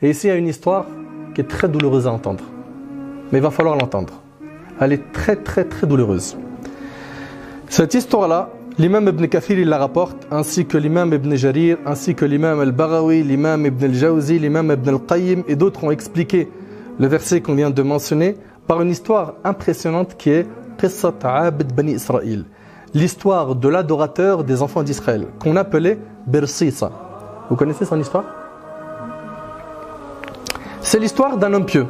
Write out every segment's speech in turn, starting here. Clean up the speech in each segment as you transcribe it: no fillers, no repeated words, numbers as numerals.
Et ici, il y a une histoire qui est très douloureuse à entendre. Mais il va falloir l'entendre. Elle est très très très douloureuse. Cette histoire-là, l'imam Ibn Kathir il la rapporte, ainsi que l'imam Ibn Jarir, ainsi que l'imam Al-Baghawi, l'imam Ibn Al-Jawzi, l'imam Ibn Al-Qayyim et d'autres ont expliqué le verset qu'on vient de mentionner par une histoire impressionnante qui est Qissat Abd Bani Israël, l'histoire de l'adorateur des enfants d'Israël, qu'on appelait Bersisa. Vous connaissez son histoire? C'est l'histoire d'un homme pieux.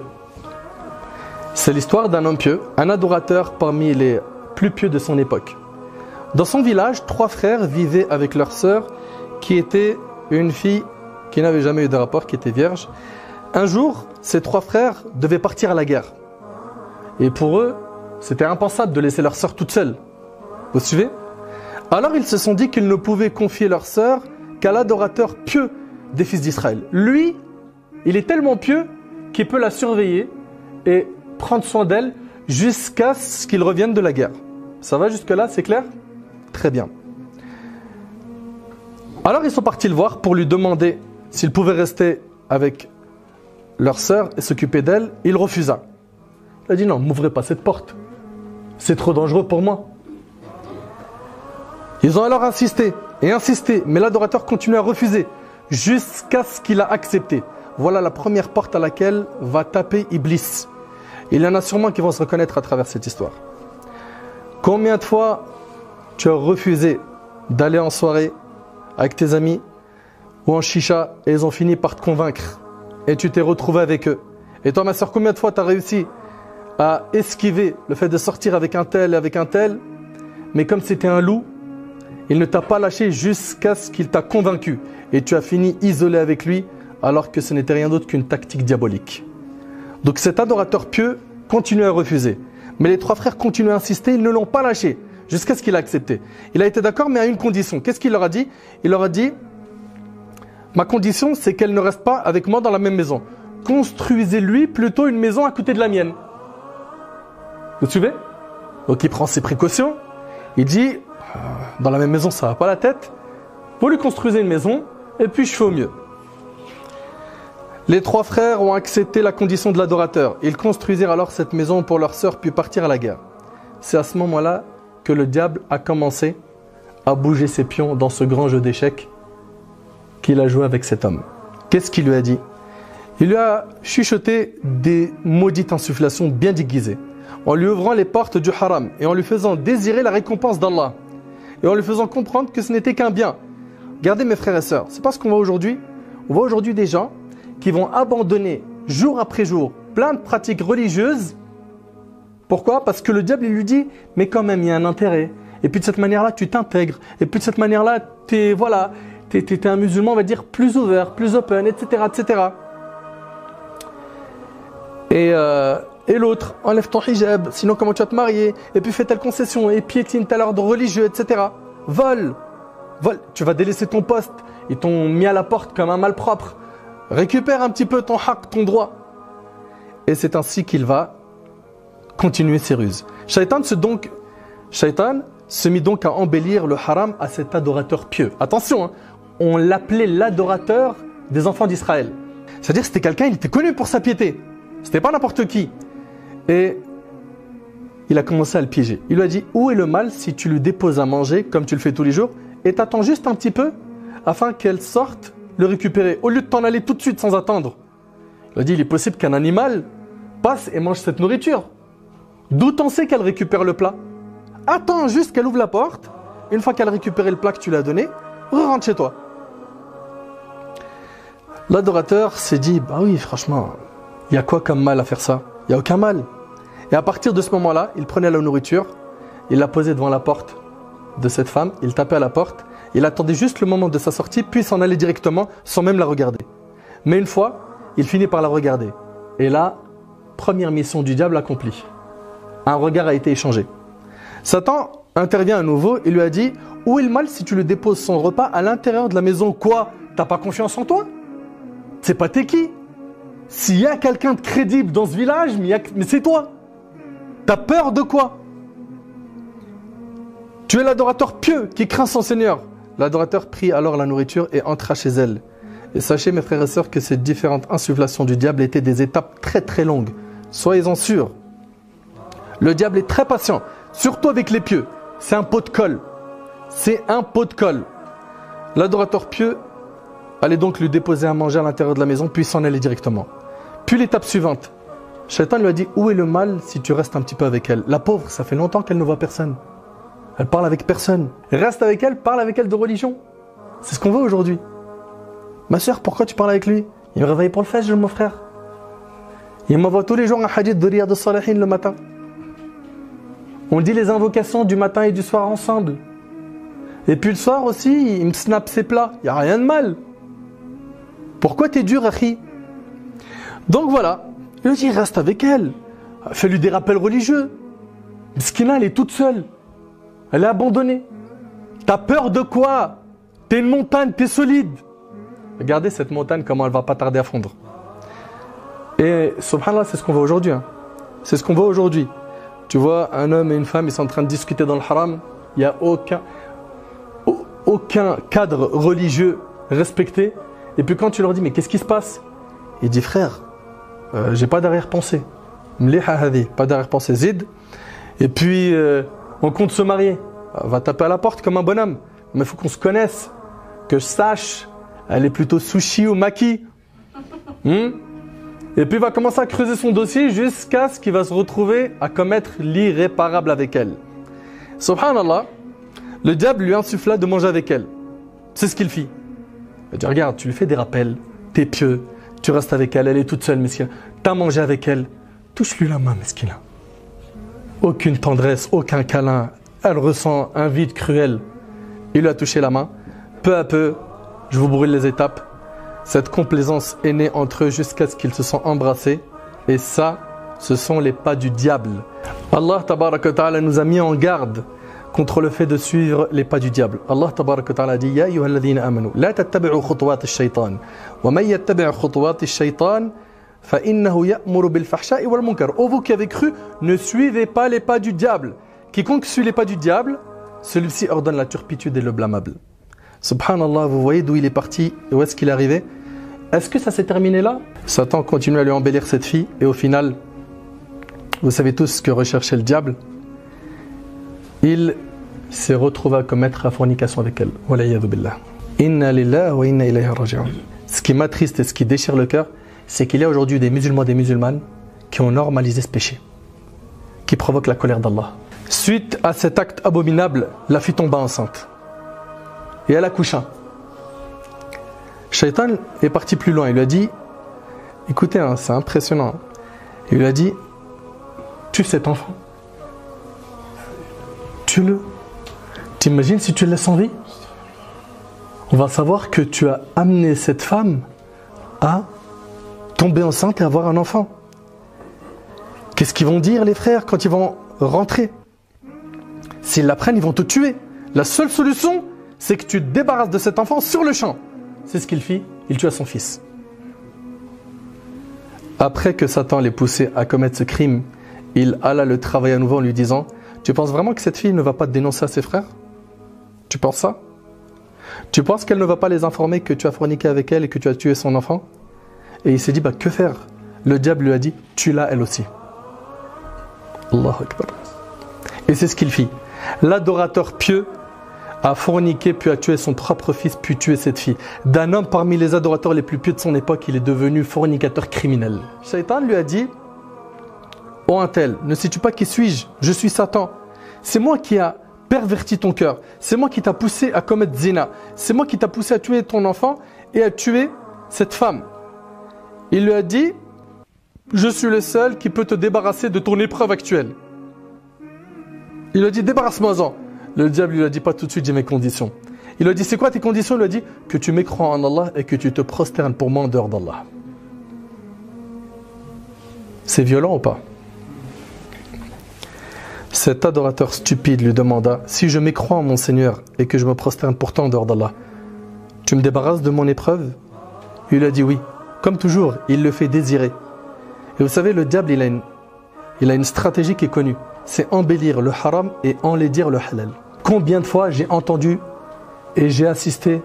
C'est l'histoire d'un homme pieux, un adorateur parmi les plus pieux de son époque. Dans son village, 3 frères vivaient avec leur sœur qui était une fille qui n'avait jamais eu de rapport, qui était vierge. Un jour, ces 3 frères devaient partir à la guerre. Et pour eux, c'était impensable de laisser leur sœur toute seule. Vous suivez? Alors ils se sont dit qu'ils ne pouvaient confier leur sœur qu'à l'adorateur pieux des fils d'Israël. Lui, il est tellement pieux qu'il peut la surveiller et prendre soin d'elle jusqu'à ce qu'ils reviennent de la guerre. Ça va jusque-là, c'est clair? Très bien. Alors ils sont partis le voir pour lui demander s'il pouvait rester avec leur sœur et s'occuper d'elle. Il refusa. Il a dit non, m'ouvrez pas cette porte. C'est trop dangereux pour moi. Ils ont alors insisté et insisté, mais l'adorateur continue à refuser jusqu'à ce qu'il a accepté. Voilà la première porte à laquelle va taper Iblis. Il y en a sûrement qui vont se reconnaître à travers cette histoire. Combien de fois tu as refusé d'aller en soirée avec tes amis ou en chicha et ils ont fini par te convaincre et tu t'es retrouvé avec eux? Et toi ma soeur, combien de fois tu as réussi à esquiver le fait de sortir avec un tel et avec un tel, mais comme c'était un loup, il ne t'a pas lâché jusqu'à ce qu'il t'a convaincu et tu as fini isolé avec lui alors que ce n'était rien d'autre qu'une tactique diabolique. Donc cet adorateur pieux continue à refuser. Mais les 3 frères continuent à insister, ils ne l'ont pas lâché jusqu'à ce qu'il a accepté. Il a été d'accord, mais à une condition. Qu'est-ce qu'il leur a dit? Il leur a dit, ma condition, c'est qu'elle ne reste pas avec moi dans la même maison. Construisez-lui plutôt une maison à côté de la mienne. Vous suivez? Donc il prend ses précautions. Il dit, dans la même maison, ça va pas la tête. Vous lui construisez une maison, et puis je fais au mieux. Les 3 frères ont accepté la condition de l'adorateur. Ils construisirent alors cette maison pour leur sœur, puis partir à la guerre. C'est à ce moment-là que le diable a commencé à bouger ses pions dans ce grand jeu d'échecs qu'il a joué avec cet homme. Qu'est-ce qu'il lui a dit? Il lui a chuchoté des maudites insufflations bien déguisées, en lui ouvrant les portes du haram et en lui faisant désirer la récompense d'Allah et en lui faisant comprendre que ce n'était qu'un bien. Regardez mes frères et sœurs, c'est pas ce qu'on voit aujourd'hui. On voit aujourd'hui des gens qui vont abandonner jour après jour plein de pratiques religieuses. Pourquoi? Parce que le diable il lui dit mais quand même il y a un intérêt. Et puis de cette manière-là tu t'intègres. Et puis de cette manière-là t'es un musulman on va dire plus ouvert, plus open, etc. etc. Et l'autre, enlève ton hijab, sinon comment tu vas te marier? Et puis fais telle concession, et piétine tel ordre religieux, etc. Vole, tu vas délaisser ton poste. Ils t'ont mis à la porte comme un malpropre. Récupère un petit peu ton haq, ton droit. Et c'est ainsi qu'il va continuer ses ruses. Shaitan se mit donc à embellir le haram à cet adorateur pieux. Attention, hein, on l'appelait l'adorateur des enfants d'Israël. C'est-à-dire que c'était quelqu'un, il était connu pour sa piété. C'était pas n'importe qui. Et il a commencé à le piéger. Il lui a dit, où est le mal si tu lui déposes à manger, comme tu le fais tous les jours, et t'attends juste un petit peu, afin qu'elle sorte le récupérer, au lieu de t'en aller tout de suite sans attendre. Il a dit, il est possible qu'un animal passe et mange cette nourriture. D'où t'en sais qu'elle récupère le plat? Attends juste qu'elle ouvre la porte, une fois qu'elle a récupéré le plat que tu lui as donné, rentre chez toi. L'adorateur s'est dit, bah oui, franchement, il y a quoi comme mal à faire ça? Il n'y a aucun mal. Et à partir de ce moment-là, il prenait la nourriture, il la posait devant la porte de cette femme, il tapait à la porte, il attendait juste le moment de sa sortie, puis s'en allait directement sans même la regarder. Mais une fois, il finit par la regarder. Et là, première mission du diable accomplie. Un regard a été échangé. Satan intervient à nouveau et lui a dit, où est le mal si tu lui déposes son repas à l'intérieur de la maison? Quoi? T'as pas confiance en toi? C'est pas t'es qui? S'il y a quelqu'un de crédible dans ce village, mais c'est toi. T'as peur de quoi? Tu es l'adorateur pieux qui craint son Seigneur. L'adorateur prit alors la nourriture et entra chez elle. Et sachez, mes frères et sœurs, que ces différentes insufflations du diable étaient des étapes très très longues. Soyez-en sûrs. Le diable est très patient, surtout avec les pieux. C'est un pot de colle. C'est un pot de colle. L'adorateur pieux allait donc lui déposer à manger à l'intérieur de la maison, puis s'en allait directement. Puis l'étape suivante. Shaitan lui a dit, où est le mal si tu restes un petit peu avec elle? La pauvre, ça fait longtemps qu'elle ne voit personne. Elle parle avec personne. Reste avec elle, parle avec elle de religion. C'est ce qu'on veut aujourd'hui. Ma soeur, pourquoi tu parles avec lui? Il me réveille pour le fajr, mon frère. Il m'envoie tous les jours un hadith de Riyad al-Salihin le matin. On dit les invocations du matin et du soir ensemble. Et puis le soir aussi, il me snap ses plats. Il n'y a rien de mal. Pourquoi t'es dur, Akhi? Donc voilà. Il lui dit, reste avec elle. Fais-lui des rappels religieux. Miskina, elle est toute seule. Elle est abandonnée. T'as peur de quoi? T'es une montagne, t'es solide. Regardez cette montagne, comment elle va pas tarder à fondre. Et subhanallah, c'est ce qu'on voit aujourd'hui. Hein. C'est ce qu'on voit aujourd'hui. Tu vois, un homme et une femme, ils sont en train de discuter dans le haram. Il n'y a aucun cadre religieux respecté. Et puis quand tu leur dis, mais qu'est-ce qui se passe? Il dit, frère, j'ai pas d'arrière-pensée. Mliha hadi, pas d'arrière-pensée. Zid. Et puis, on compte se marier. Va taper à la porte comme un bonhomme. Mais il faut qu'on se connaisse. Que je sache, elle est plutôt sushi ou maki. Et puis il va commencer à creuser son dossier jusqu'à ce qu'il va se retrouver à commettre l'irréparable avec elle. Subhanallah, le diable lui insuffla de manger avec elle. C'est ce qu'il fit. Il dit, regarde, tu lui fais des rappels, t'es pieux, tu restes avec elle, elle est toute seule, mesquine. T'as mangé avec elle, touche-lui la main, mesquine. Aucune tendresse, aucun câlin. Elle ressent un vide cruel. Il lui a touché la main. Peu à peu, je vous brûle les étapes. Cette complaisance est née entre eux jusqu'à ce qu'ils se sont embrassés. Et ça, ce sont les pas du diable. Allah tabaraka wa ta'ala nous a mis en garde contre le fait de suivre les pas du diable. Allah tabaraka wa ta'ala dit, Ya ayyuhalladhina amanu, la tattabi'u khutuwat ash-shaytan. Wa man yattabi' khutuwat ash-shaytan, fa innahu ya'muru bil fahsha'i wal munkar. Ô vous qui avez cru, ne suivez pas les pas du diable. Quiconque suit les pas du diable, celui-ci ordonne la turpitude et le blâmable. Subhanallah, vous voyez d'où il est parti et où est-ce qu'il est arrivé? Est-ce que ça s'est terminé là? Satan continue à lui embellir cette fille et au final, vous savez tous ce que recherchait le diable. Il s'est retrouvé à commettre la fornication avec elle. Walayadu billah. Inna lillahi wa inna ilayhi raji'un. Ce qui m'attriste et ce qui déchire le cœur, c'est qu'il y a aujourd'hui des musulmans et des musulmanes qui ont normalisé ce péché, qui provoque la colère d'Allah. Suite à cet acte abominable, la fille tomba enceinte. Et elle accoucha. Shaitan est parti plus loin. Il lui a dit, écoutez, hein, c'est impressionnant. Il lui a dit, tue cet enfant. Tue-le. T'imagines si tu le laisses en vie? On va savoir que tu as amené cette femme à tomber enceinte et avoir un enfant. Qu'est-ce qu'ils vont dire les frères quand ils vont rentrer? S'ils l'apprennent, ils vont te tuer. La seule solution, c'est que tu te débarrasses de cet enfant sur le champ. C'est ce qu'il fit, il tua son fils. Après que Satan l'ait poussé à commettre ce crime, il alla le travailler à nouveau en lui disant, tu penses vraiment que cette fille ne va pas te dénoncer à ses frères? Tu penses ça? Tu penses qu'elle ne va pas les informer que tu as forniqué avec elle et que tu as tué son enfant? Et il s'est dit, que faire? Le diable lui a dit, tue-la elle aussi. Allahu Akbar. Et c'est ce qu'il fit. L'adorateur pieux a forniqué, puis a tué son propre fils, puis tué cette fille. D'un homme parmi les adorateurs les plus pieux de son époque, il est devenu fornicateur criminel. Shaitan lui a dit, oh un tel, ne sais-tu pas qui suis-je? Je suis Satan. C'est moi qui a perverti ton cœur. C'est moi qui t'a poussé à commettre zina. C'est moi qui t'a poussé à tuer ton enfant et à tuer cette femme. Il lui a dit, je suis le seul qui peut te débarrasser de ton épreuve actuelle. Il lui a dit, débarrasse-moi-en. Le diable lui a dit pas tout de suite, j'ai mes conditions. Il lui a dit, c'est quoi tes conditions? Il lui a dit, que tu mécrois en Allah et que tu te prosternes pour moi en dehors d'Allah. C'est violent ou pas? Cet adorateur stupide lui demanda, si je mécrois en mon Seigneur et que je me prosterne pourtant en dehors d'Allah, tu me débarrasses de mon épreuve? Il lui a dit oui. Comme toujours, il le fait désirer. Et vous savez, le diable, il a une stratégie qui est connue. C'est embellir le haram et enlaidir le halal. Combien de fois j'ai entendu et j'ai assisté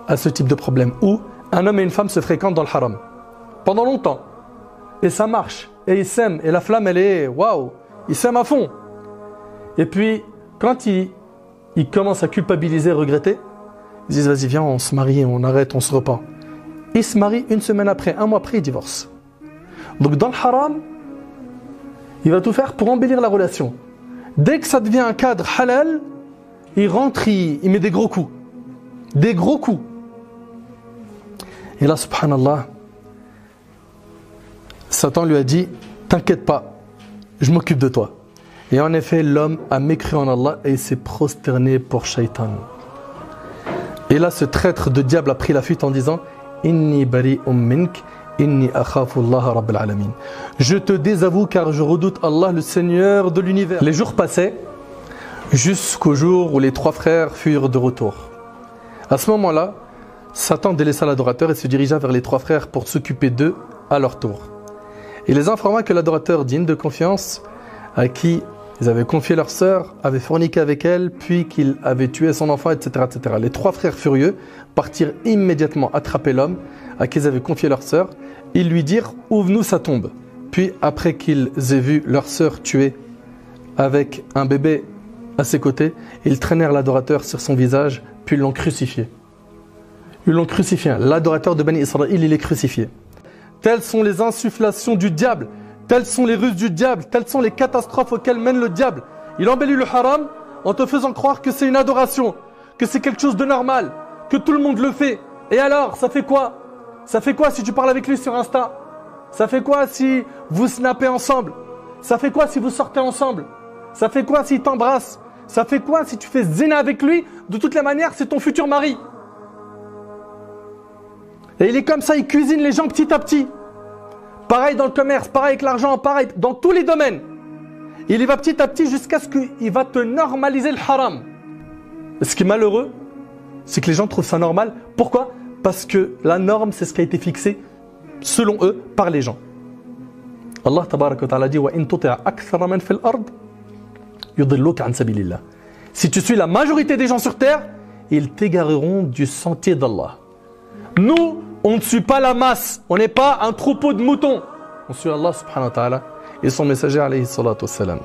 à ce type de problème où Un homme et une femme se fréquentent dans le haram pendant longtemps. Et ça marche. Et ils s'aiment. Et la flamme, elle est waouh. Ils s'aiment à fond. Et puis, quand ils commencent à culpabiliser, regretter, ils disent vas-y, viens, on se marie, on arrête, on se repart. Ils se marient une semaine après, un mois après, ils divorcent. Donc dans le haram, il va tout faire pour embellir la relation. Dès que ça devient un cadre halal, il rentre, il met des gros coups. Des gros coups. Et là, subhanallah, Satan lui a dit, t'inquiète pas, je m'occupe de toi. Et en effet, l'homme a mécru en Allah et il s'est prosterné pour Shaitan. Et là, ce traître de diable a pris la fuite en disant, Inni bari'um mink, inni akhafu Allah rabbil alamin. Je te désavoue car je redoute Allah, le Seigneur de l'univers. Les jours passaient jusqu'au jour où les trois frères furent de retour. À ce moment-là, Satan délaissa l'adorateur et se dirigea vers les trois frères pour s'occuper d'eux à leur tour. Il les informa que l'adorateur digne de confiance, à qui ils avaient confié leur sœur, avait forniqué avec elle, puis qu'il avait tué son enfant, etc., etc. Les trois frères furieux partirent immédiatement attraper l'homme à qui ils avaient confié leur sœur. Ils lui dirent « Ouvre-nous sa tombe ». Puis, après qu'ils aient vu leur sœur tuée avec un bébé à ses côtés, ils traînèrent l'adorateur sur son visage, puis l'ont crucifié. Ils l'ont crucifié. L'adorateur de Bani Israël, il est crucifié. Telles sont les insufflations du diable. Telles sont les ruses du diable, telles sont les catastrophes auxquelles mène le diable. Il embellit le haram en te faisant croire que c'est une adoration, que c'est quelque chose de normal, que tout le monde le fait. Et alors, ça fait quoi? Ça fait quoi si tu parles avec lui sur Insta? Ça fait quoi si vous snappez ensemble? Ça fait quoi si vous sortez ensemble? Ça fait quoi s'il t'embrasse? Ça fait quoi si tu fais zina avec lui? De toutes les manières, c'est ton futur mari. Et il est comme ça, il cuisine les gens petit à petit. Pareil dans le commerce, pareil avec l'argent, pareil dans tous les domaines. Il y va petit à petit jusqu'à ce qu'il va te normaliser le haram. Ce qui est malheureux, c'est que les gens trouvent ça normal. Pourquoi? Parce que la norme, c'est ce qui a été fixé, selon eux, par les gens. Allah tabaraka wa ta'ala dit wa in tuti' akthara man fil ard yudilluka an sabilillah. Si tu suis la majorité des gens sur terre, ils t'égareront du sentier d'Allah. Nous, on ne suit pas la masse, on n'est pas un troupeau de moutons. On suit Allah subhanahu wa ta'ala et son messager alayhi salatu wassalam.